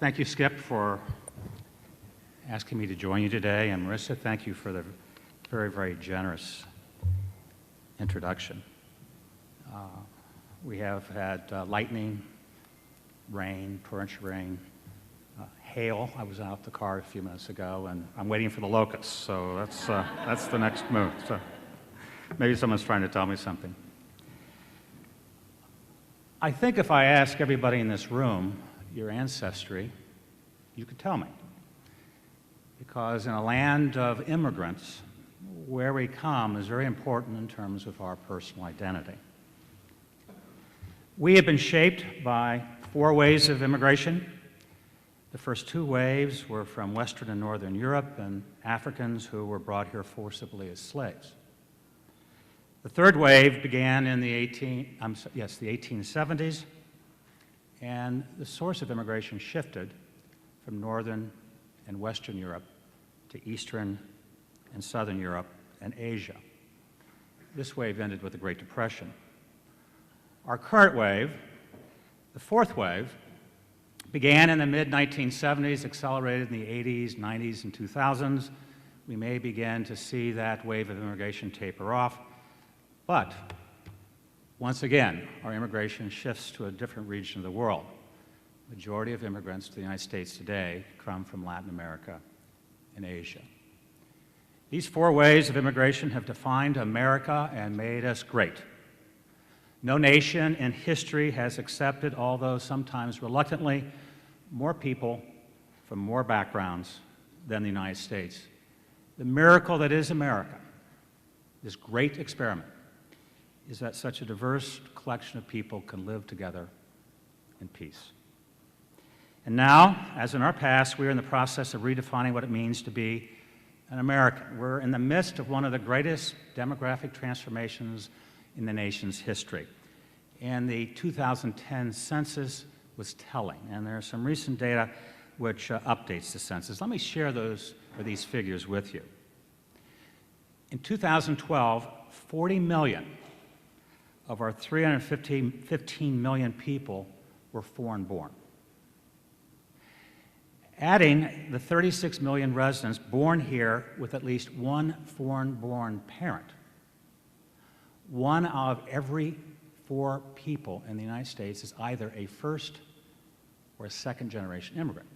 Thank you, Skip, for asking me to join you today. And Marissa, thank you for the very, very generous introduction. We have had lightning, rain, torrential rain, hail. I was out the car a few minutes ago, and I'm waiting for the locusts, so that's the next move. So maybe someone's trying to tell me something. I think if I ask everybody in this room your ancestry, you could tell me. Because in a land of immigrants, where we come is very important in terms of our personal identity. We have been shaped by 4 waves of immigration. The first 2 waves were from Western and Northern Europe and Africans who were brought here forcibly as slaves. The 3rd wave began in the 1870s, and the source of immigration shifted from Northern and Western Europe to Eastern and Southern Europe and Asia. This wave ended with the Great Depression. Our current wave, the 4th wave, began in the mid-1970s, accelerated in the 80s, 90s, and 2000s. We may begin to see that wave of immigration taper off, but once again, our immigration shifts to a different region of the world. The majority of immigrants to the United States today come from Latin America and Asia. These 4 waves of immigration have defined America and made us great. No nation in history has accepted, although sometimes reluctantly, more people from more backgrounds than the United States. The miracle that is America, this great experiment, is that such a diverse collection of people can live together in peace. And now, as in our past, we are in the process of redefining what it means to be an American. We're in the midst of one of the greatest demographic transformations in the nation's history. And the 2010 census was telling, and there are some recent data which updates the census. Let me share these figures with you. In 2012, 40 million of our 315 million people were foreign-born. Adding the 36 million residents born here with at least one foreign-born parent, 1 out of every 4 people in the United States is either a first or a second-generation immigrant.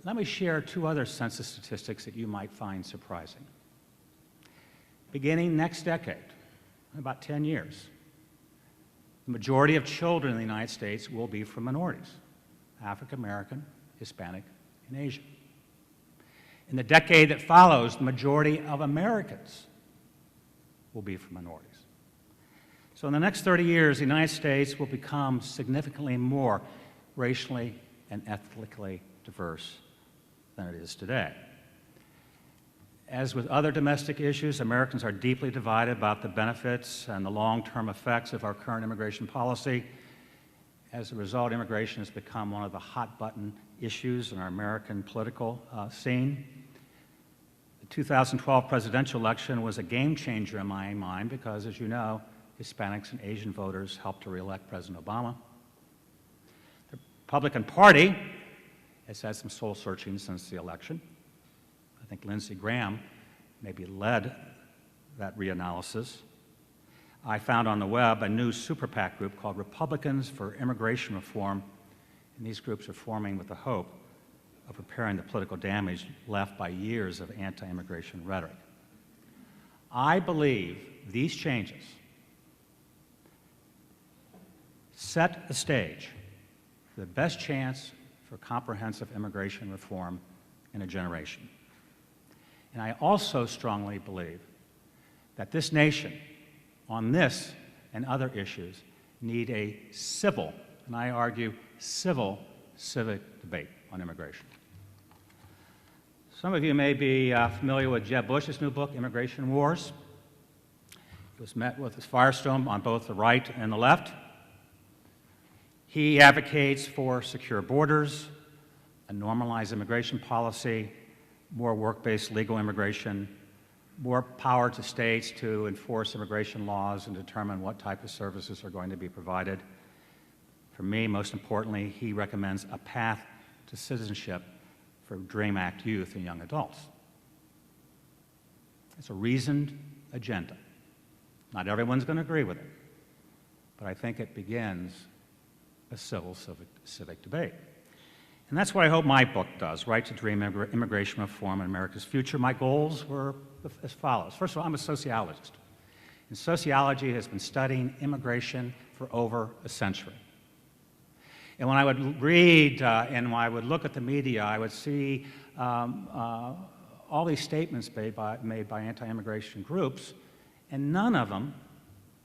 Let me share 2 other census statistics that you might find surprising. Beginning next decade, in about 10 years, the majority of children in the United States will be from minorities, African American, Hispanic, and Asian. In the decade that follows, the majority of Americans will be from minorities. So in the next 30 years, the United States will become significantly more racially and ethnically diverse than it is today. As with other domestic issues, Americans are deeply divided about the benefits and the long-term effects of our current immigration policy. As a result, immigration has become one of the hot-button issues in our American political scene. The 2012 presidential election was a game-changer in my mind because, as you know, Hispanics and Asian voters helped to re-elect President Obama. The Republican Party has had some soul-searching since the election. I think Lindsey Graham maybe led that reanalysis. I found on the web a new super PAC group called Republicans for Immigration Reform, and these groups are forming with the hope of repairing the political damage left by years of anti-immigration rhetoric. I believe these changes set the stage for the best chance for comprehensive immigration reform in a generation. And I also strongly believe that this nation, on this and other issues, need a civil, and I argue civil, civic debate on immigration. Some of you may be familiar with Jeb Bush's new book, Immigration Wars. It was met with a firestorm on both the right and the left. He advocates for secure borders, a normalized immigration policy, more work-based legal immigration, more power to states to enforce immigration laws and determine what type of services are going to be provided, For me, most importantly, he recommends a path to citizenship for DREAM Act youth and young adults. It's a reasoned agenda. Not everyone's going to agree with it, but I think it begins a civil civic debate. And that's what I hope my book does, Right to Dream Immigration Reform and America's Future. My goals were as follows. First of all, I'm a sociologist. And sociology has been studying immigration for over a century. And when I would read and when I would look at the media, I would see all these statements made by anti-immigration groups, and none of them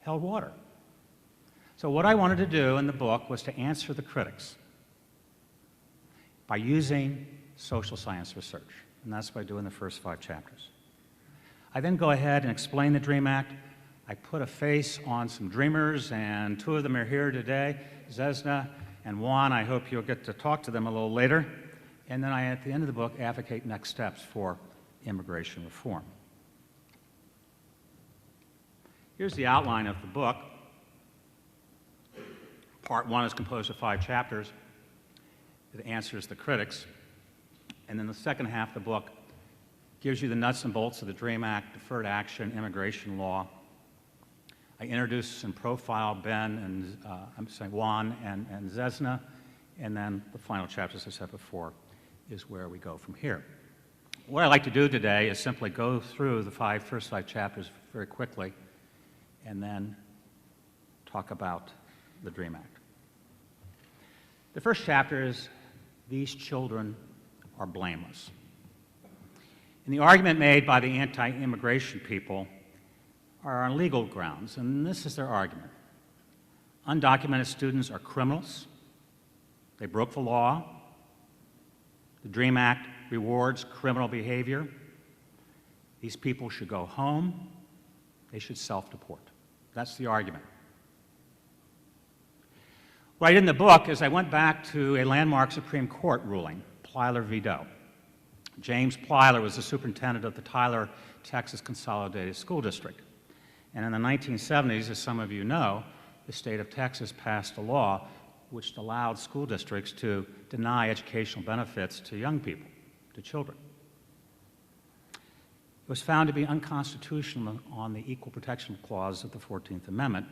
held water. So what I wanted to do in the book was to answer the critics by using social science research, and that's what I do in the first 5 chapters. I then go ahead and explain the DREAM Act. I put a face on some dreamers, and 2 of them are here today, Zesna and Juan. I hope you'll get to talk to them a little later. And then I, at the end of the book, advocate next steps for immigration reform. Here's the outline of the book. Part 1 is composed of 5 chapters. It answers the critics. And then the second half of the book gives you the nuts and bolts of the DREAM Act, deferred action, immigration law. I introduce and profile Ben and Juan and Zesna, and then the final chapter, as I said before, is where we go from here. What I'd like to do today is simply go through the first five chapters very quickly, and then talk about the DREAM Act. The first chapter is, these children are blameless. And the argument made by the anti-immigration people are on legal grounds, and this is their argument. Undocumented students are criminals. They broke the law. The DREAM Act rewards criminal behavior. These people should go home. They should self-deport. That's the argument. What I did in the book is I went back to a landmark Supreme Court ruling, Plyler v. Doe. James Plyler was the superintendent of the Tyler, Texas Consolidated School District. And in the 1970s, as some of you know, the state of Texas passed a law which allowed school districts to deny educational benefits to young people, to children. It was found to be unconstitutional on the Equal Protection Clause of the 14th Amendment,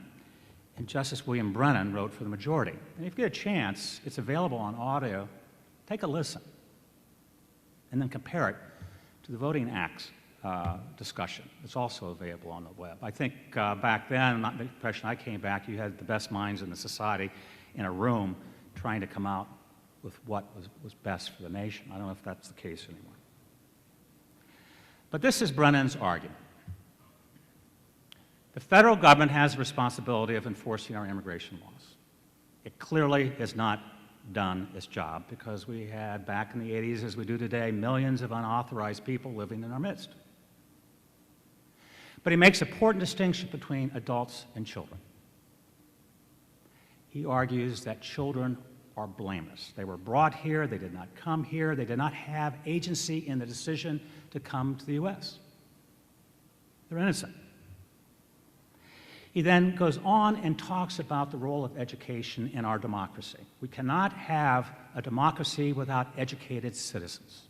and Justice William Brennan wrote for the majority. And if you get a chance, it's available on audio. Take a listen, and then compare it to the Voting Act's discussion. It's also available on the web. I think back then, not the impression I came back, you had the best minds in the society in a room trying to come out with what was best for the nation. I don't know if that's the case anymore. But this is Brennan's argument. The federal government has the responsibility of enforcing our immigration laws. It clearly has not done its job because we had, back in the 80s, as we do today, millions of unauthorized people living in our midst. But he makes an important distinction between adults and children. He argues that children are blameless. They were brought here, they did not come here, they did not have agency in the decision to come to the U.S. They're innocent. He then goes on and talks about the role of education in our democracy. We cannot have a democracy without educated citizens.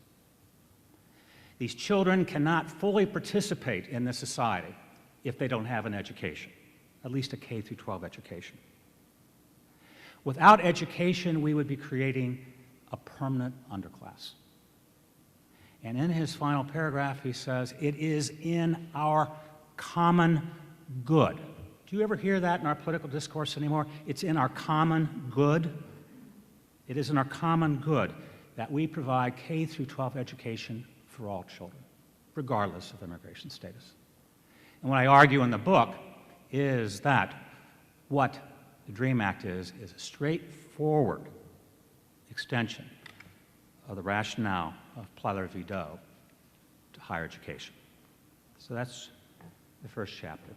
These children cannot fully participate in this society if they don't have an education, at least a K through 12 education. Without education, we would be creating a permanent underclass. And in his final paragraph, he says, it is in our common good. Do you ever hear that in our political discourse anymore? It's in our common good. It is in our common good that we provide K through 12 education for all children, regardless of immigration status. And what I argue in the book is that what the DREAM Act is a straightforward extension of the rationale of Plyler v. Doe to higher education. So that's the first chapter.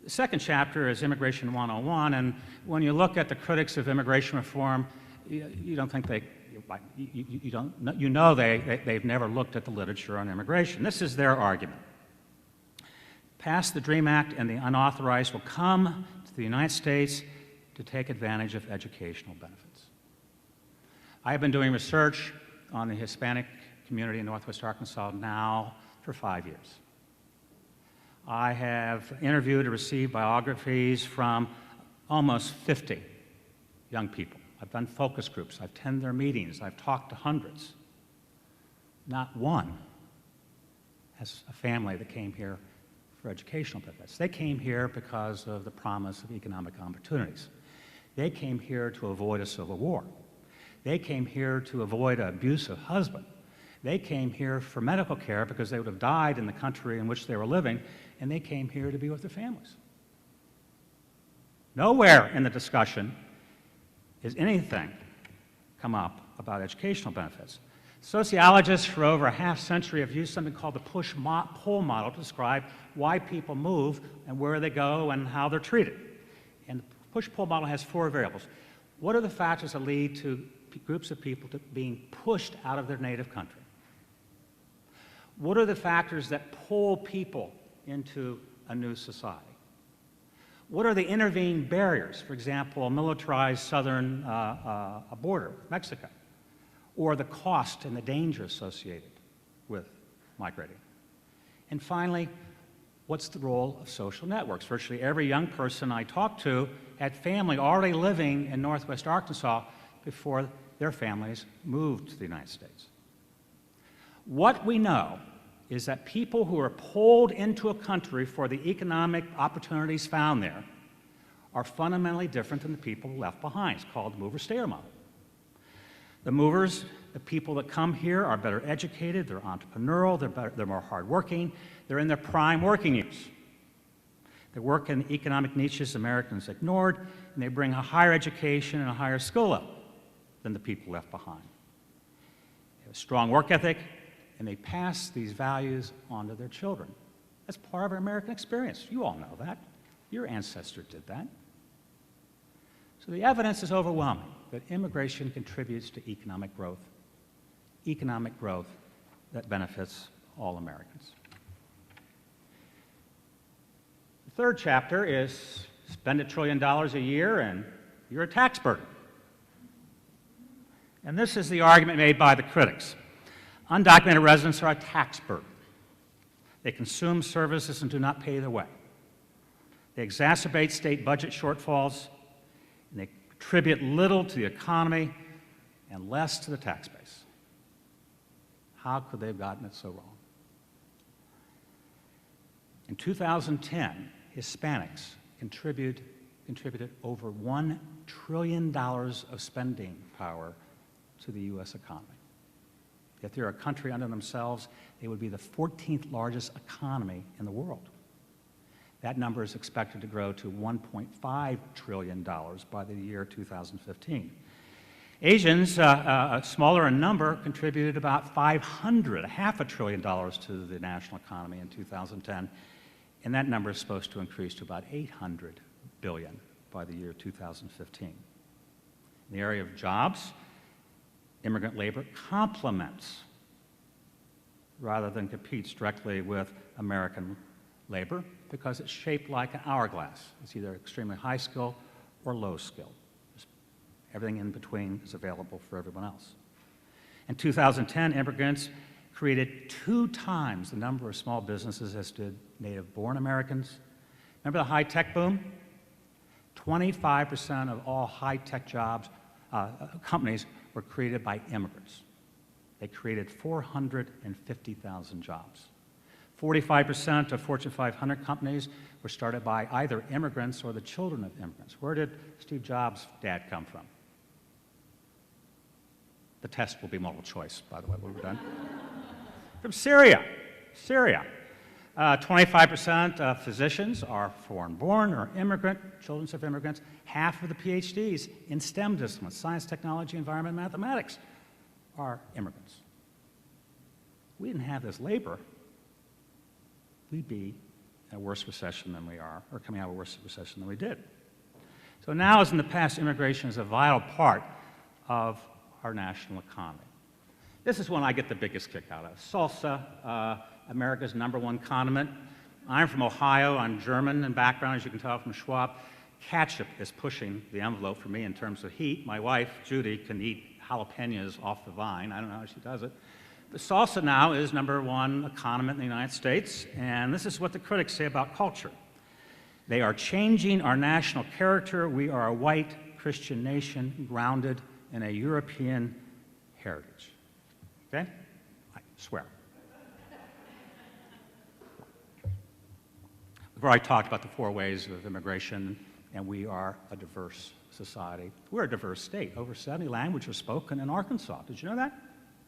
The second chapter is Immigration 101, and when you look at the critics of immigration reform, you don't think they, you know they've never looked at the literature on immigration. This is their argument. Pass the DREAM Act and the unauthorized will come to the United States to take advantage of educational benefits. I have been doing research on the Hispanic community in Northwest Arkansas now for 5 years. I have interviewed and received biographies from almost 50 young people. I've done focus groups, I've attended their meetings, I've talked to hundreds. Not one has a family that came here for educational benefits. They came here because of the promise of economic opportunities. They came here to avoid a civil war. They came here to avoid an abusive husband. They came here for medical care because they would have died in the country in which they were living, and they came here to be with their families. Nowhere in the discussion is anything come up about educational benefits. Sociologists for over a half-century have used something called the push-pull model to describe why people move and where they go and how they're treated. And the push-pull model has 4 variables. What are the factors that lead to groups of people being pushed out of their native country? What are the factors that pull people into a new society? What are the intervening barriers? For example, a militarized southern border with Mexico, or the cost and the danger associated with migrating. And finally, what's the role of social networks? Virtually every young person I talked to had family already living in Northwest Arkansas before their families moved to the United States. What we know is that people who are pulled into a country for the economic opportunities found there are fundamentally different than the people left behind. It's called the mover-stayer model. The movers, the people that come here, are better educated, they're entrepreneurial, they're more hardworking, they're in their prime working years. They work in economic niches Americans ignored, and they bring a higher education and a higher skill level than the people left behind. They have a strong work ethic, and they pass these values on to their children. That's part of our American experience. You all know that. Your ancestors did that. So the evidence is overwhelming that immigration contributes to economic growth that benefits all Americans. The third chapter is spend $1 trillion a year and you're a tax burden. And this is the argument made by the critics. Undocumented residents are a tax burden. They consume services and do not pay their way. They exacerbate state budget shortfalls, and they contribute little to the economy and less to the tax base. How could they have gotten it so wrong? In 2010, Hispanics contributed over $1 trillion of spending power to the U.S. economy. If they're a country unto themselves, they would be the 14th largest economy in the world. That number is expected to grow to $1.5 trillion by the year 2015. Asians, smaller in number, contributed about half a trillion dollars to the national economy in 2010, and that number is supposed to increase to about $800 billion by the year 2015. In the area of jobs, immigrant labor complements rather than competes directly with American labor because it's shaped like an hourglass. It's either extremely high skill or low skill. Everything in between is available for everyone else. In 2010, immigrants created 2 times the number of small businesses as did native-born Americans. Remember the high-tech boom? 25% of all high-tech jobs, companies were created by immigrants. They created 450,000 jobs. 45% of Fortune 500 companies were started by either immigrants or the children of immigrants. Where did Steve Jobs' dad come from? The test will be multiple choice, by the way, when we're done. From Syria. 25% of physicians are foreign-born or immigrant, children of immigrants. Half of the PhDs in STEM disciplines, science, technology, environment, mathematics, are immigrants. If we didn't have this labor, we'd be in a worse recession than we are, or coming out of a worse recession than we did. So now, as in the past, immigration is a vital part of our national economy. This is one I get the biggest kick out of. Salsa, America's #1 condiment. I'm from Ohio. I'm German in background, as you can tell from Schwab. ketchup is pushing the envelope for me in terms of heat. My wife, Judy, can eat jalapenos off the vine. I don't know how she does it. But salsa now is #1 condiment in the United States, and this is what the critics say about culture. They are changing our national character. We are a white Christian nation grounded in a European heritage. Okay? I swear. We've already talked about the 4 ways of immigration, and we are a diverse society. We're a diverse state. Over 70 languages are spoken in Arkansas. Did you know that?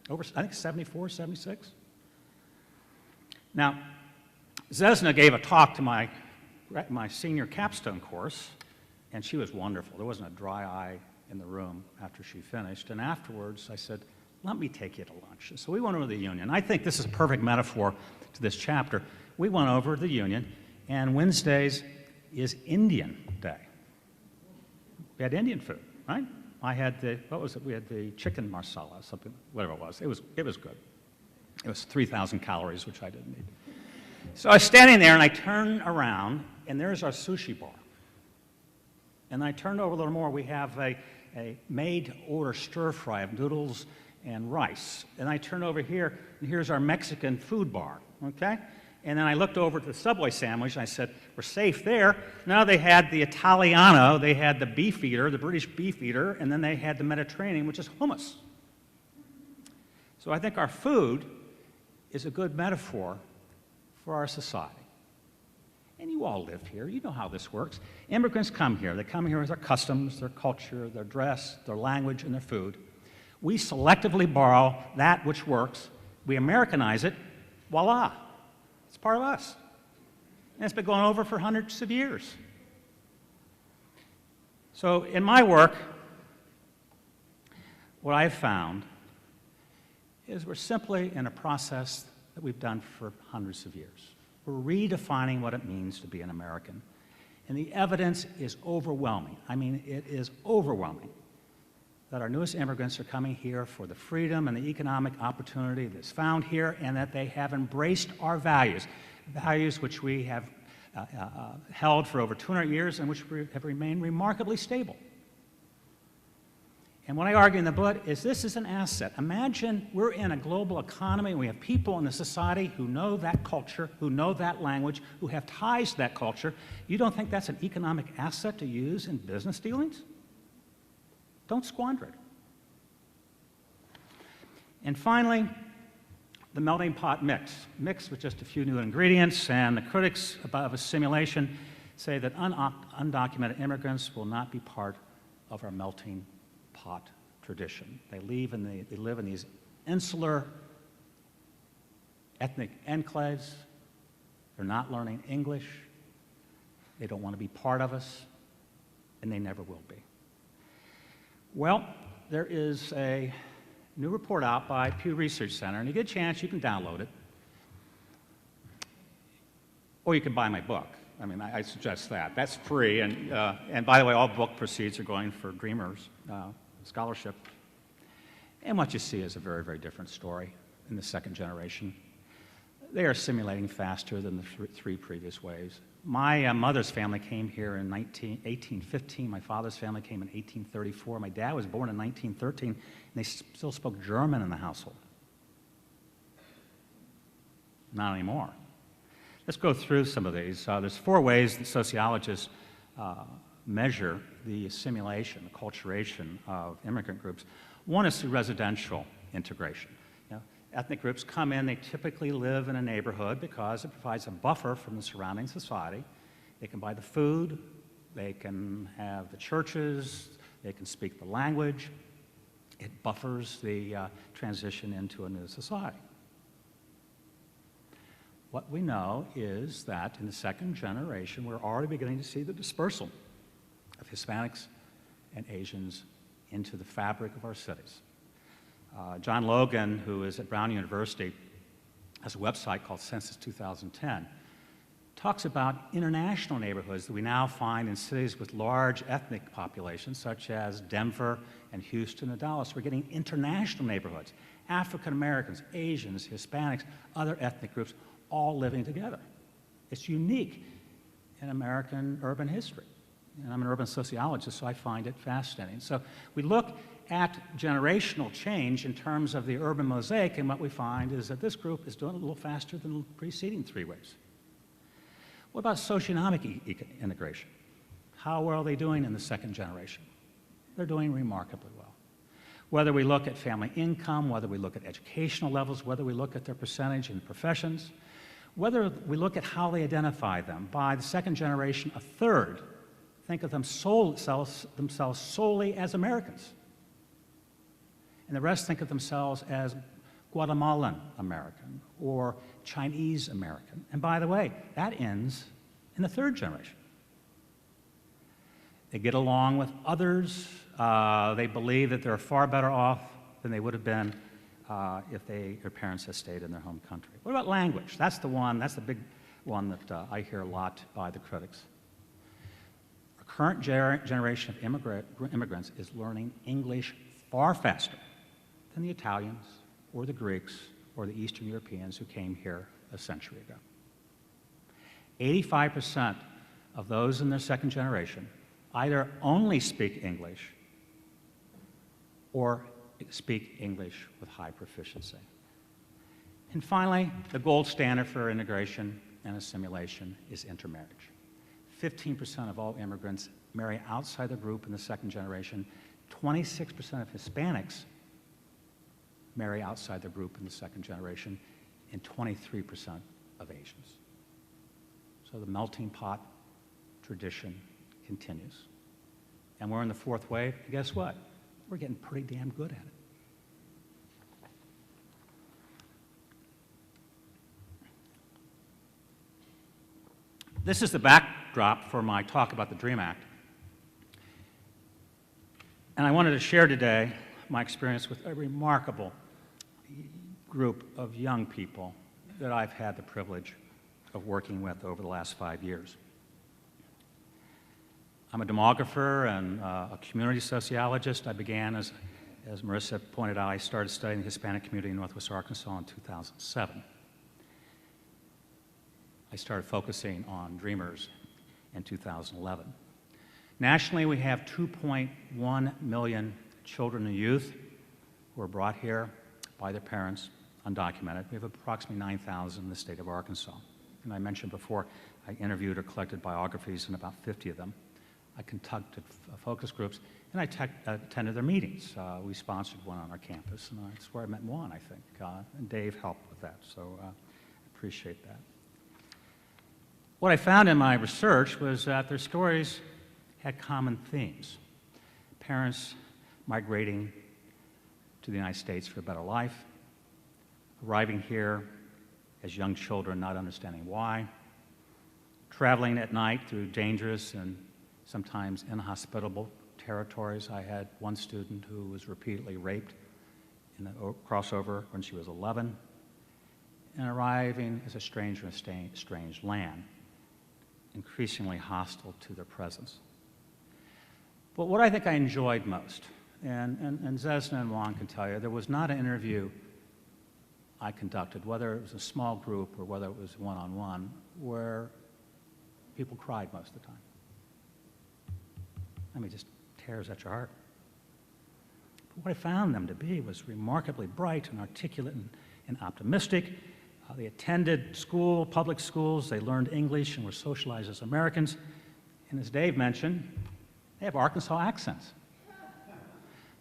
Over, I think, 74, 76. Now, Zesna gave a talk to my senior capstone course, and she was wonderful. There wasn't a dry eye in the room after she finished. And afterwards, I said, let me take you to lunch. And so we went over to the Union. I think this is a perfect metaphor to this chapter. We went over to the Union, and Wednesdays is Indian Day. We had Indian food, right? I had the, what was it? We had the chicken marsala, something, whatever it was. It was good. It was 3,000 calories, which I didn't need. So I was standing there, and I turned around, and there's our sushi bar. And I turned over a little more. We have a made-to-order stir-fry of noodles and rice. And I turned over here, and here's our Mexican food bar, okay? And then I looked over to the Subway sandwich, and I said, we're safe there. Now they had the Italiano, they had the beef eater, the British beef eater, and then they had the Mediterranean, which is hummus. So I think our food is a good metaphor for our society. And you all live here. You know how this works. Immigrants come here. They come here with their customs, their culture, their dress, their language, and their food. We selectively borrow that which works. We Americanize it. Voila. It's part of us. And it's been going over for hundreds of years. So in my work, what I've found is we're simply in a process that we've done for hundreds of years. We're redefining what it means to be an American. And the evidence is overwhelming. I mean, it is overwhelming that our newest immigrants are coming here for the freedom and the economic opportunity that's found here, and that they have embraced our values, values which we have held for over 200 years and which have remained remarkably stable. And what I argue in the book is this is an asset. Imagine we're in a global economy and we have people in the society who know that culture, who know that language, who have ties to that culture. You don't think that's an economic asset to use in business dealings? Don't squander it. And finally, the melting pot mixed with just a few new ingredients, and the critics of assimilation say that undocumented immigrants will not be part of our melting pot tradition. They live in these insular ethnic enclaves. They're not learning English. They don't want to be part of us, and they never will be. Well, there is a new report out by Pew Research Center, and you get a chance, you can download it. Or you can buy my book. I mean, I suggest that. That's free, and by the way, all book proceeds are going for Dreamers Scholarship. And what you see is a very, very different story in the second generation. They are assimilating faster than the 3 previous waves. My mother's family came here in 1815. My father's family came in 1834. My dad was born in 1913, and they still spoke German in the household. Not anymore. Let's go through some of these. There's 4 ways that sociologists measure the assimilation, the acculturation of immigrant groups. One is through residential integration. Ethnic groups come in, they typically live in a neighborhood because it provides a buffer from the surrounding society. They can buy the food, they can have the churches, they can speak the language. It buffers the transition into a new society. What we know is that in the second generation, we're already beginning to see the dispersal of Hispanics and Asians into the fabric of our cities. John Logan, who is at Brown University, has a website called Census 2010, talks about international neighborhoods that we now find in cities with large ethnic populations, such as Denver and Houston and Dallas. We're getting international neighborhoods, African Americans, Asians, Hispanics, other ethnic groups, all living together. It's unique in American urban history. And I'm an urban sociologist, so I find it fascinating. So we look at generational change in terms of the urban mosaic, and what we find is that this group is doing it a little faster than the preceding 3 waves. What about socioeconomic integration? How well are they doing in the second generation? They're doing remarkably well. Whether we look at family income, whether we look at educational levels, whether we look at their percentage in professions, whether we look at how they identify them, by the second generation, a third think of themselves solely as Americans. And the rest think of themselves as Guatemalan American or Chinese American. And by the way, that ends in the third generation. They get along with others. They believe that they're far better off than they would have been if their parents had stayed in their home country. What about language? That's the big one that I hear a lot by the critics. Our current generation of immigrants is learning English far faster than the Italians or the Greeks or the Eastern Europeans who came here a century ago. 85% of those in their second generation either only speak English or speak English with high proficiency. And finally, the gold standard for integration and assimilation is intermarriage. 15% of all immigrants marry outside the group in the second generation. 26% of Hispanics marry outside the group in the second generation, and 23% of Asians. So the melting pot tradition continues. And we're in the fourth wave. And guess what? We're getting pretty damn good at it. This is the backdrop for my talk about the DREAM Act. And I wanted to share today my experience with a remarkable group of young people that I've had the privilege of working with over the last 5 years. I'm a demographer and a community sociologist. I began, as Marissa pointed out, I started studying the Hispanic community in Northwest Arkansas in 2007. I started focusing on Dreamers in 2011. Nationally, we have 2.1 million children and youth who are brought here by their parents, undocumented. We have approximately 9,000 in the state of Arkansas. And I mentioned before, I interviewed or collected biographies in about 50 of them. I conducted focus groups, and I attended their meetings. We sponsored one on our campus, and that's where I met Juan, I think. And Dave helped with that, so I appreciate that. What I found in my research was that their stories had common themes. Parents migrating to the United States for a better life, arriving here as young children not understanding why, traveling at night through dangerous and sometimes inhospitable territories. I had one student who was repeatedly raped in a crossover when she was 11, and arriving as a stranger in a strange land, increasingly hostile to their presence. But what I think I enjoyed most, and Zesna and Juan can tell you, there was not an interview I conducted, whether it was a small group or whether it was one-on-one, where people cried most of the time. I mean, it just tears at your heart. But what I found them to be was remarkably bright and articulate and optimistic. They attended school, public schools, they learned English and were socialized as Americans. And as Dave mentioned, they have Arkansas accents.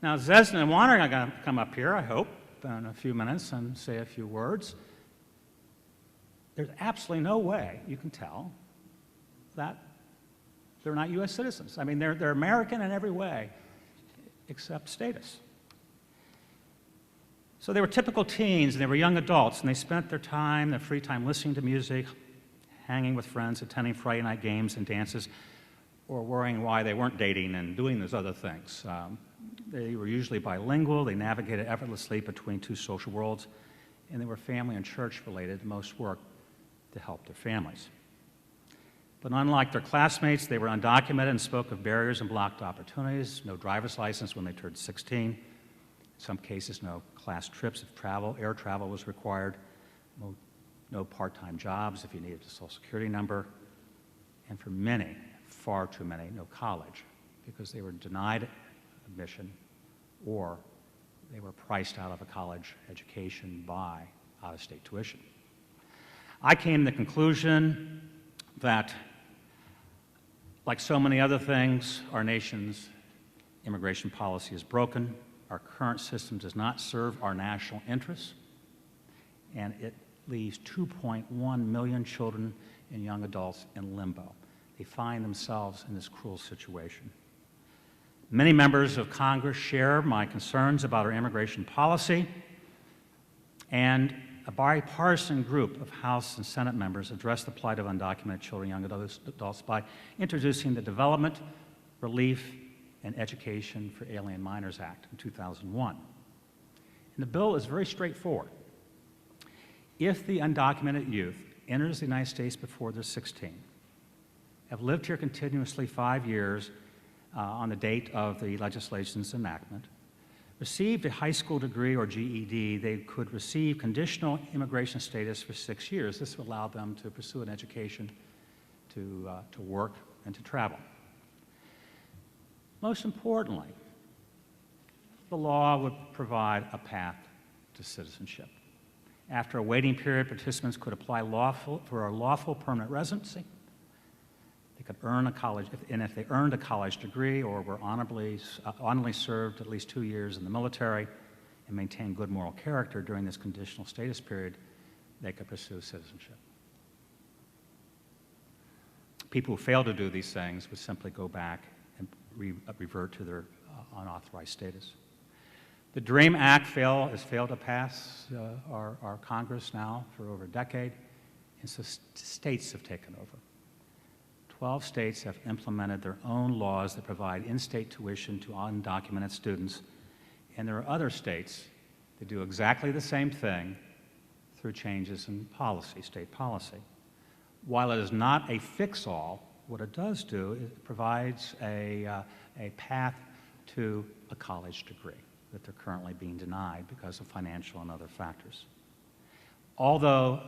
Now, Zesna and Juan are going to come up here, I hope, in a few minutes and say a few words. There's absolutely no way you can tell that they're not U.S. citizens. I mean, they're American in every way except status. So they were typical teens, and they were young adults, and they spent their free time listening to music, hanging with friends, attending Friday night games and dances, or worrying why they weren't dating and doing those other things. They were usually bilingual. They navigated effortlessly between two social worlds, and they were family and church related. Most worked to help their families. But unlike their classmates, they were undocumented and spoke of barriers and blocked opportunities, no driver's license when they turned 16, in some cases no class trips if air travel was required, no part-time jobs if you needed a social security number, and for many, far too many no college because they were denied admission or they were priced out of a college education by out-of-state tuition. I came to the conclusion that, like so many other things, our nation's immigration policy is broken. Our current system does not serve our national interests, and it leaves 2.1 million children and young adults in limbo. They find themselves in this cruel situation. Many members of Congress share my concerns about our immigration policy, and a bipartisan group of House and Senate members addressed the plight of undocumented children and young adults by introducing the Development, Relief, and Education for Alien Minors Act in 2001. And the bill is very straightforward. If the undocumented youth enters the United States before they're 16, have lived here continuously 5 years on the date of the legislation's enactment, received a high school degree or GED, they could receive conditional immigration status for 6 years. This would allow them to pursue an education, to work, and to travel. Most importantly, the law would provide a path to citizenship. After a waiting period, participants could apply for a lawful permanent residency. They could earn a college, and if they earned a college degree or were honorably served at least 2 years in the military and maintained good moral character during this conditional status period, they could pursue citizenship. People who fail to do these things would simply go back and revert to their unauthorized status. The DREAM Act has failed to pass our Congress now for over a decade, and so states have taken over. 12 states have implemented their own laws that provide in-state tuition to undocumented students, and there are other states that do exactly the same thing through changes in policy, state policy. While it is not a fix-all, what it does do is it provides a path to a college degree that they're currently being denied because of financial and other factors. Although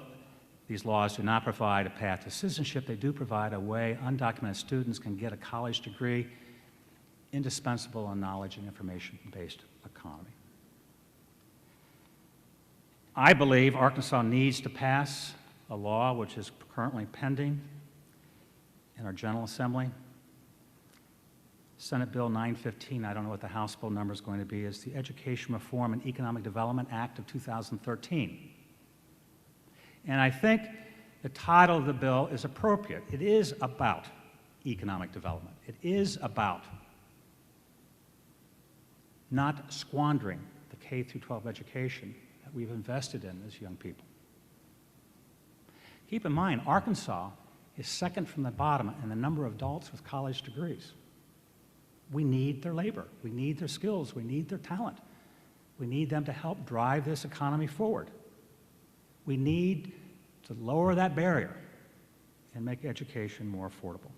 these laws do not provide a path to citizenship, they do provide a way undocumented students can get a college degree indispensable in knowledge and information-based economy. I believe Arkansas needs to pass a law which is currently pending in our General Assembly. Senate Bill 915, I don't know what the House bill number is going to be, is the Education Reform and Economic Development Act of 2013. And I think the title of the bill is appropriate. It is about economic development. It is about not squandering the K through 12 education that we've invested in as young people. Keep in mind, Arkansas is second from the bottom in the number of adults with college degrees. We need their labor. We need their skills. We need their talent. We need them to help drive this economy forward. We need to lower that barrier and make education more affordable.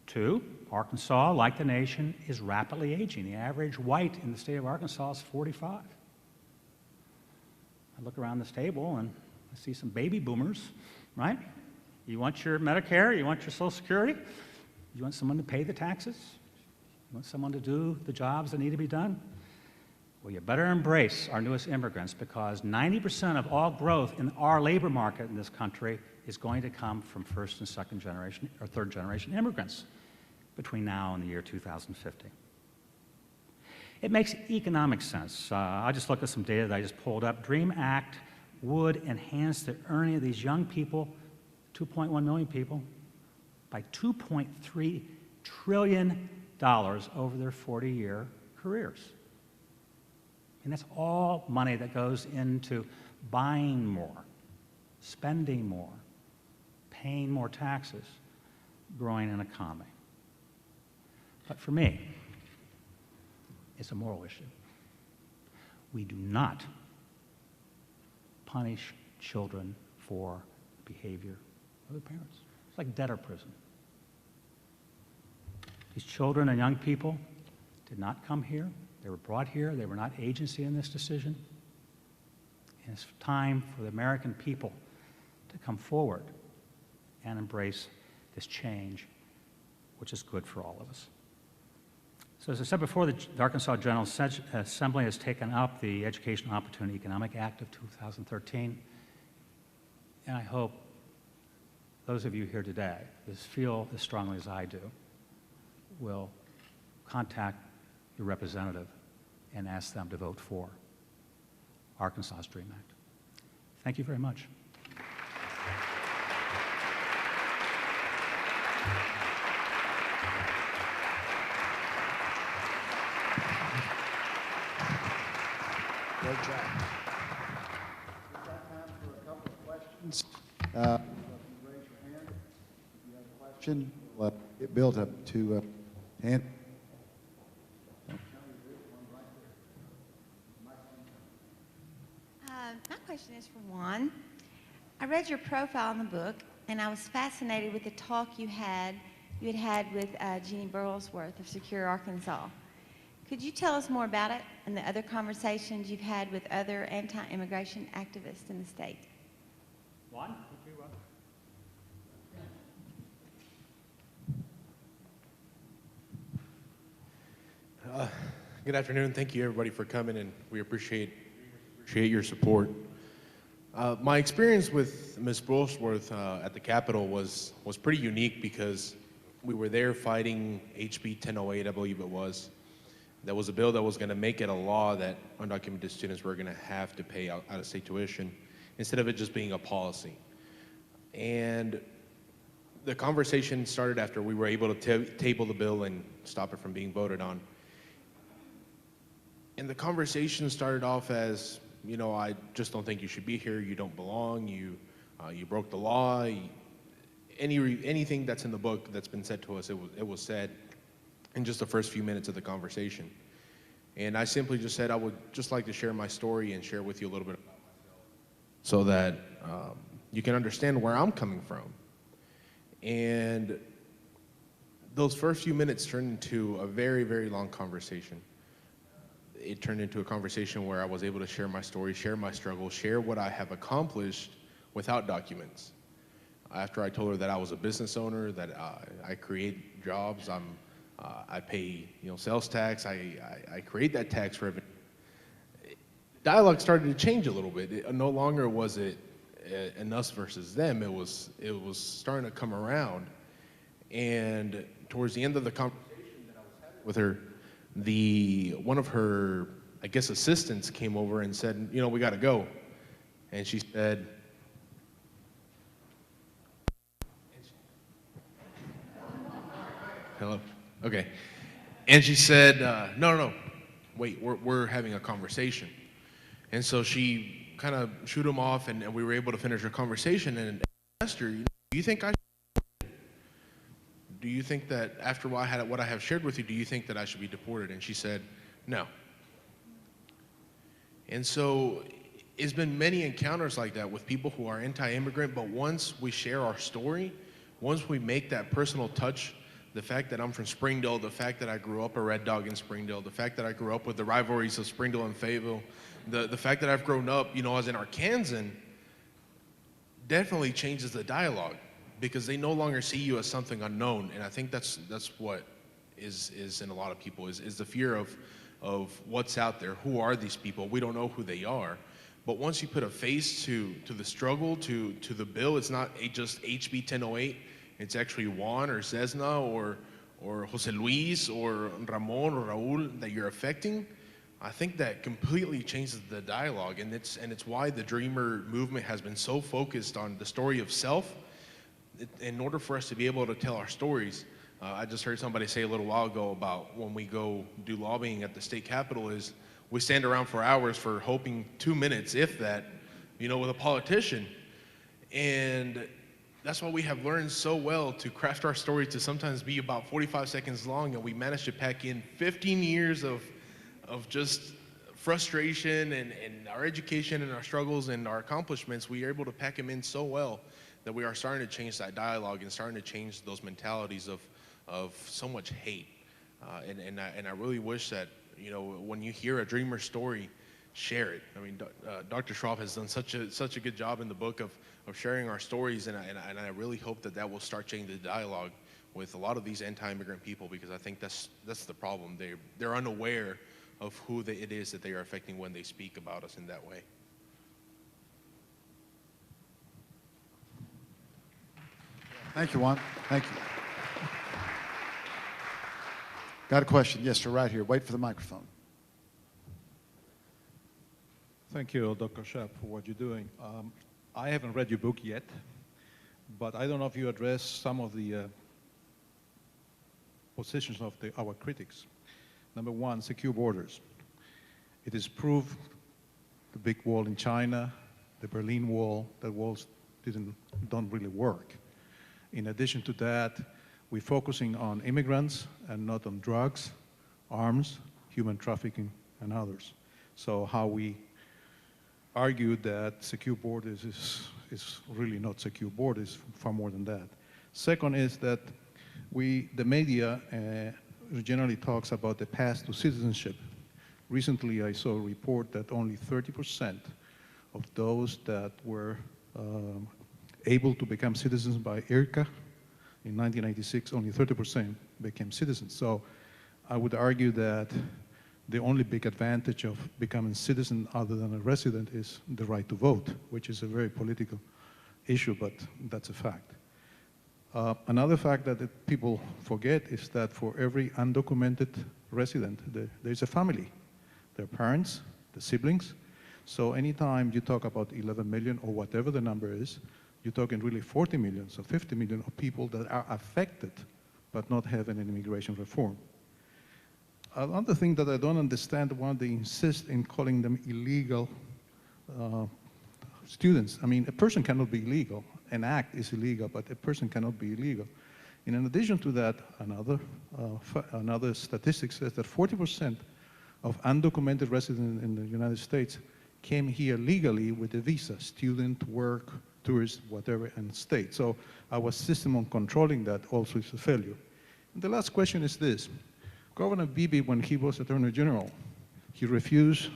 2, Arkansas, like the nation, is rapidly aging. The average white in the state of Arkansas is 45. I look around this table and I see some baby boomers, right? You want your Medicare, you want your Social Security, you want someone to pay the taxes, you want someone to do the jobs that need to be done. Well, you better embrace our newest immigrants because 90% of all growth in our labor market in this country is going to come from first and second generation or third generation immigrants between now and the year 2050. It makes economic sense. I just looked at some data that I just pulled up. DREAM Act would enhance the earning of these young people, 2.1 million people, by $2.3 trillion over their 40-year careers. And that's all money that goes into buying more, spending more, paying more taxes, growing an economy. But for me, it's a moral issue. We do not punish children for behavior of their parents. It's like debtor prison. These children and young people did not come here. They were brought here. They were not agency in this decision. And it's time for the American people to come forward and embrace this change, which is good for all of us. So as I said before, the Arkansas General Assembly has taken up the Educational Opportunity Economic Act of 2013, and I hope those of you here today that feel as strongly as I do will contact your representative and ask them to vote for Arkansas's DREAM Act. Thank you very much. Great job. We've got time for a couple of questions. If you raise your hand, if you have a question, we'll get built up to hand. My question is for Juan. I read your profile in the book, and I was fascinated with the talk you had with Jeannie Burlesworth of Secure Arkansas. Could you tell us more about it and the other conversations you've had with other anti-immigration activists in the state? Juan, would you Good afternoon. Thank you, everybody, for coming, and we appreciate your support. My experience with Ms. Burlesworth at the Capitol was pretty unique because we were there fighting HB 1008, I believe it was. That was a bill that was going to make it a law that undocumented students were going to have to pay out-of-state tuition instead of it just being a policy. And the conversation started after we were able to table the bill and stop it from being voted on. And the conversation started off as, you know, I just don't think you should be here. You don't belong. You broke the law. Anything that's in the book that's been said to us, it was said in just the first few minutes of the conversation. And I simply just said I would just like to share my story and share with you a little bit about myself so that you can understand where I'm coming from. And those first few minutes turned into a very, very long conversation. It turned into a conversation where I was able to share my story, share my struggle, share what I have accomplished without documents. After I told her that I was a business owner, that I create jobs, I pay, you know, sales tax, I create that tax revenue. Dialogue started to change a little bit. No longer was it an us versus them. It was starting to come around. And towards the end of the conversation that I was having with her, one of her, I guess, assistants came over and said, you know, we got to go. And she said, hello? Okay. And she said, no, wait, we're having a conversation. And so she kind of shoot him off, and we were able to finish our conversation, and asked her, do you think do you think that after what I have shared with you, do you think that I should be deported? And she said, no. And so it's been many encounters like that with people who are anti-immigrant, but once we share our story, once we make that personal touch, the fact that I'm from Springdale, the fact that I grew up a Red Dog in Springdale, the fact that I grew up with the rivalries of Springdale and Fayetteville, the fact that I've grown up, you know, as an Arkansan, definitely changes the dialogue, because they no longer see you as something unknown. And I think that's what is in a lot of people, is the fear of what's out there. Who are these people? We don't know who they are. But once you put a face to the struggle, to the bill, it's not just HB 1008. It's actually Juan or Cesna or Jose Luis or Ramon or Raul that you're affecting. I think that completely changes the dialogue, and it's why the Dreamer movement has been so focused on the story of self. In order for us to be able to tell our stories, I just heard somebody say a little while ago about when we go do lobbying at the state capitol is we stand around for hours for hoping 2 minutes, if that, you know, with a politician. And that's why we have learned so well to craft our story to sometimes be about 45 seconds long, and we managed to pack in 15 years of just frustration and our education and our struggles and our accomplishments. We are able to pack them in so well that we are starting to change that dialogue and starting to change those mentalities of so much hate. And I really wish that, you know, when you hear a Dreamer story, share it. I mean, Dr. Schwab has done such a good job in the book of sharing our stories, and I really hope that will start changing the dialogue with a lot of these anti-immigrant people, because I think that's the problem. They're unaware of who it is that they are affecting when they speak about us in that way. Thank you, Juan. Thank you. Got a question? Yes, sir, right here. Wait for the microphone. Thank you, Dr. Schwab, for what you're doing. I haven't read your book yet, but I don't know if you address some of the positions of our critics. Number one, secure borders. It is proved the big wall in China, the Berlin Wall, that walls don't really work. In addition to that, we're focusing on immigrants and not on drugs, arms, human trafficking, and others. So how we argue that secure borders is really not secure borders, far more than that. Second is that the media generally talks about the path to citizenship. Recently, I saw a report that only 30% of those that were able to become citizens by IRCA in 1996, only 30% became citizens. So I would argue that the only big advantage of becoming citizen other than a resident is the right to vote, which is a very political issue, but that's a fact. Another fact that people forget is that for every undocumented resident, there's a family. Their parents, the siblings. So anytime you talk about 11 million or whatever the number is, you're talking really 40 million, so 50 million of people that are affected but not having an immigration reform. Another thing that I don't understand why they insist in calling them illegal students. I mean, a person cannot be illegal. An act is illegal, but a person cannot be illegal. And in addition to that, another statistic says that 40% of undocumented residents in the United States came here legally with a visa, student, work, tourist, whatever, and state. So our system on controlling that also is a failure. And the last question is this. Governor Beebe, when he was Attorney General, he refused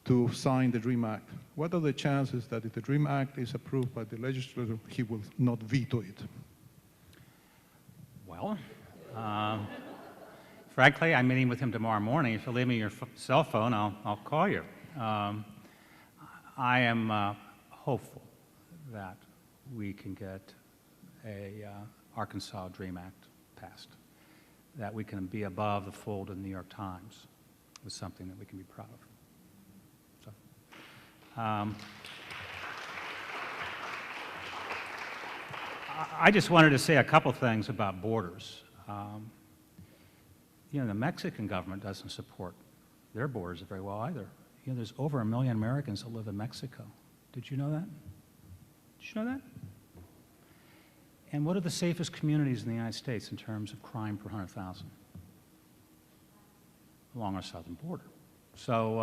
to sign the DREAM Act. What are the chances that if the DREAM Act is approved by the legislature, he will not veto it? Well, frankly, I'm meeting with him tomorrow morning. If you'll leave me your cell phone, I'll call you. I am hopeful that we can get a Arkansas DREAM Act passed, that we can be above the fold of the New York Times with something that we can be proud of. So, I just wanted to say a couple things about borders. You know, the Mexican government doesn't support their borders very well either. You know, there's over 1 million Americans that live in Mexico. Did you know that? Did you know that? And what are the safest communities in the United States in terms of crime per 100,000? Along our southern border. So,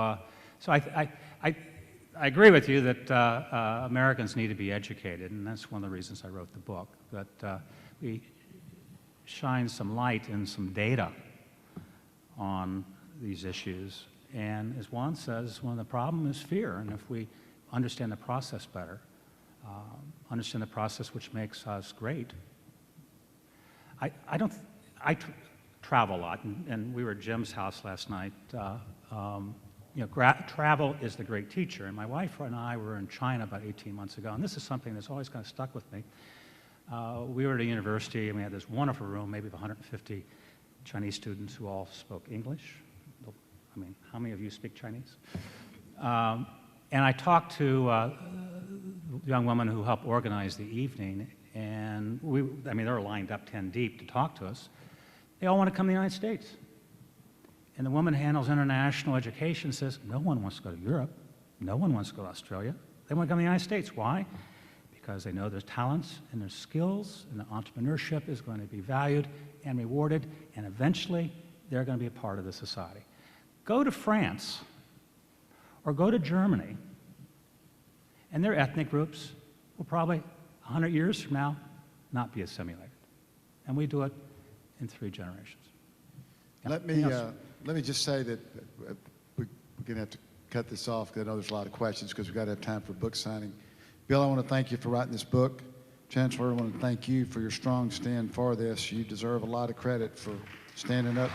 I agree with you that Americans need to be educated, and that's one of the reasons I wrote the book, that we shine some light and some data on these issues. And as Juan says, one of the problems is fear, and if we understand the process better, understand the process which makes us great. I travel a lot, and we were at Jim's house last night. You know, travel is the great teacher, and my wife and I were in China about 18 months ago, and this is something that's always kind of stuck with me. We were at a university, and we had this wonderful room, maybe 150 Chinese students who all spoke English. I mean, how many of you speak Chinese? And I talked to a young woman who helped organize the evening, and I mean, they were lined up 10 deep to talk to us. They all want to come to the United States. And the woman who handles international education says, no one wants to go to Europe. No one wants to go to Australia. They want to come to the United States. Why? Because they know there's talents and there's skills, and the entrepreneurship is going to be valued and rewarded, and eventually they're going to be a part of the society. Go to France or go to Germany, and their ethnic groups will probably 100 years from now not be assimilated. And we do it in 3 generations. Yeah. Let me just say that we're going to have to cut this off because I know there's a lot of questions because we've got to have time for book signing. Bill, I want to thank you for writing this book. Chancellor, I want to thank you for your strong stand for this. You deserve a lot of credit for standing up.